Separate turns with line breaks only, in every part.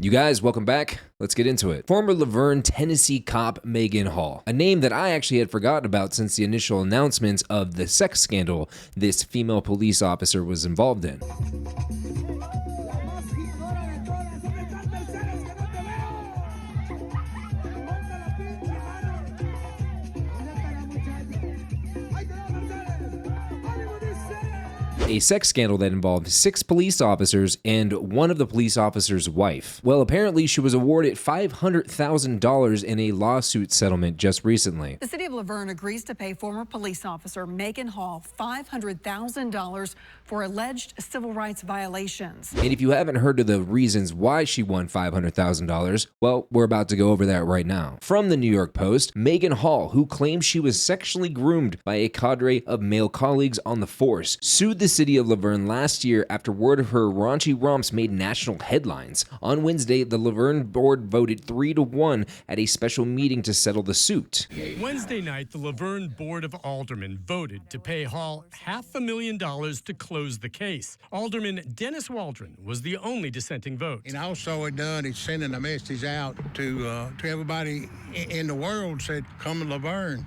You guys, welcome back. Let's get into it. Former Laverne, Tennessee cop Megan Hall, a name that I actually had forgotten about since the initial announcements of the sex scandal this female police officer was involved in. A sex scandal that involved 6 police officers and one of the police officers' wife. Well, apparently she was awarded $500,000 in a lawsuit settlement just recently.
The city of Laverne agrees to pay former police officer Megan Hall $500,000 for alleged civil rights violations.
And if you haven't heard of the reasons why she won $500,000, well, we're about to go over that right now. From the New York Post, Megan Hall, who claims she was sexually groomed by a cadre of male colleagues on the force, sued the city of Laverne last year after word of her raunchy romps made national headlines. On Wednesday, the Laverne board voted 3-1 at a special meeting to settle the suit.
Wednesday night, the Laverne Board of Aldermen voted to pay Hall $500,000 to close the case. Alderman Dennis Waldron was the only dissenting vote.
And also it done is sending a message out to everybody in the world, said, come to Laverne.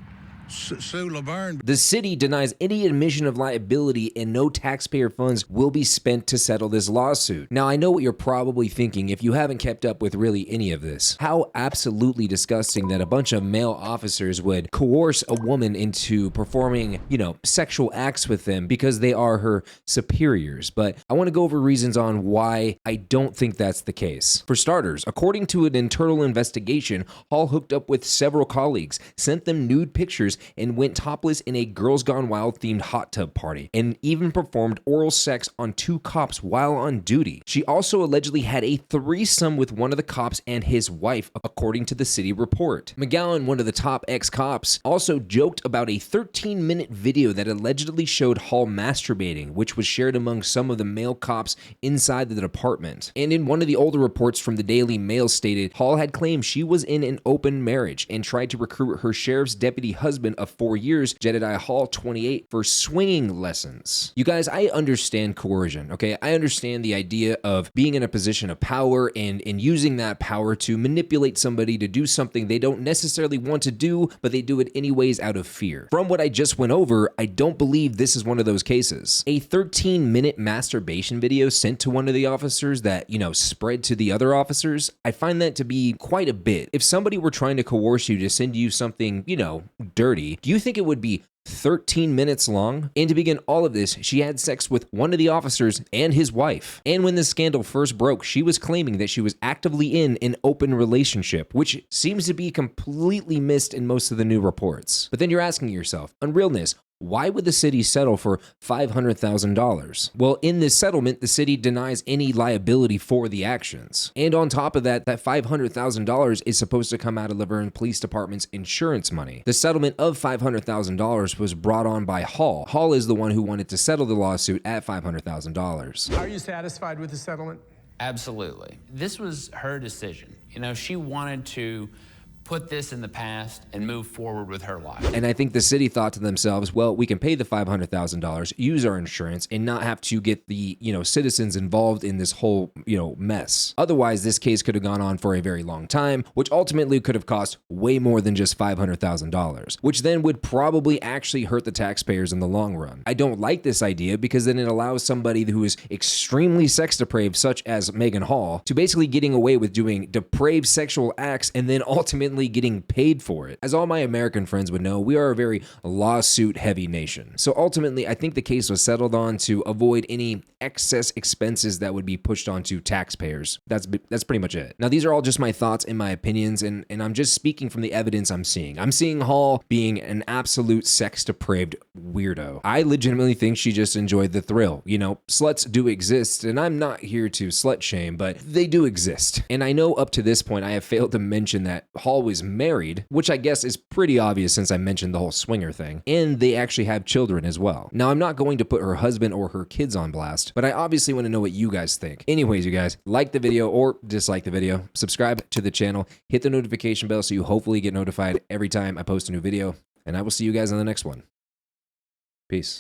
Sue Laverne.
The city denies any admission of liability and no taxpayer funds will be spent to settle this lawsuit. Now, I know what you're probably thinking if you haven't kept up with really any of this. How absolutely disgusting that a bunch of male officers would coerce a woman into performing, sexual acts with them because they are her superiors. But I want to go over reasons on why I don't think that's the case. For starters, according to an internal investigation, Hall hooked up with several colleagues, sent them nude pictures, and went topless in a Girls Gone Wild themed hot tub party, and even performed oral sex on 2 cops while on duty. She also allegedly had a threesome with one of the cops and his wife, according to the city report. McGowan, one of the top ex-cops, also joked about a 13-minute video that allegedly showed Hall masturbating, which was shared among some of the male cops inside the department. And in one of the older reports from the Daily Mail stated, Hall had claimed she was in an open marriage and tried to recruit her sheriff's deputy husband of 4 years, Jedediah Hall, 28, for swinging lessons. You guys, I understand coercion, okay? I understand the idea of being in a position of power and using that power to manipulate somebody to do something they don't necessarily want to do, but they do it anyways out of fear. From what I just went over, I don't believe this is one of those cases. A 13-minute masturbation video sent to one of the officers that, spread to the other officers, I find that to be quite a bit. If somebody were trying to coerce you to send you something, dirty, do you think it would be 13 minutes long? And to begin all of this, she had sex with one of the officers and his wife. And when this scandal first broke, she was claiming that she was actively in an open relationship, which seems to be completely missed in most of the new reports. But then you're asking yourself, on realness, why would the city settle for $500,000? Well, in this settlement, the city denies any liability for the actions. And on top of that, that $500,000 is supposed to come out of Laverne Police Department's insurance money. The settlement of $500,000 was brought on by Hall. Hall is the one who wanted to settle the lawsuit at $500,000.
Are you satisfied with the settlement?
Absolutely. This was her decision. She wanted to put this in the past and move forward with her life.
And I think the city thought to themselves, well, we can pay the $500,000, use our insurance, and not have to get the, citizens involved in this whole, mess. Otherwise, this case could have gone on for a very long time, which ultimately could have cost way more than just $500,000, which then would probably actually hurt the taxpayers in the long run. I don't like this idea because then it allows somebody who is extremely sex depraved, such as Megan Hall, to basically getting away with doing depraved sexual acts and then ultimately getting paid for it. As all my American friends would know, we are a very lawsuit-heavy nation. So ultimately, I think the case was settled on to avoid any excess expenses that would be pushed onto taxpayers. That's pretty much it. Now, these are all just my thoughts and my opinions, and I'm just speaking from the evidence I'm seeing. I'm seeing Hall being an absolute sex-depraved weirdo. I legitimately think she just enjoyed the thrill. Sluts do exist, and I'm not here to slut shame, but they do exist. And I know up to this point, I have failed to mention that Hall was married, which I guess is pretty obvious since I mentioned the whole swinger thing, and they actually have children as well. Now, I'm not going to put her husband or her kids on blast, but I obviously want to know what you guys think. Anyways, you guys, like the video or dislike the video, subscribe to the channel, hit the notification bell so you hopefully get notified every time I post a new video, and I will see you guys on the next one. Peace.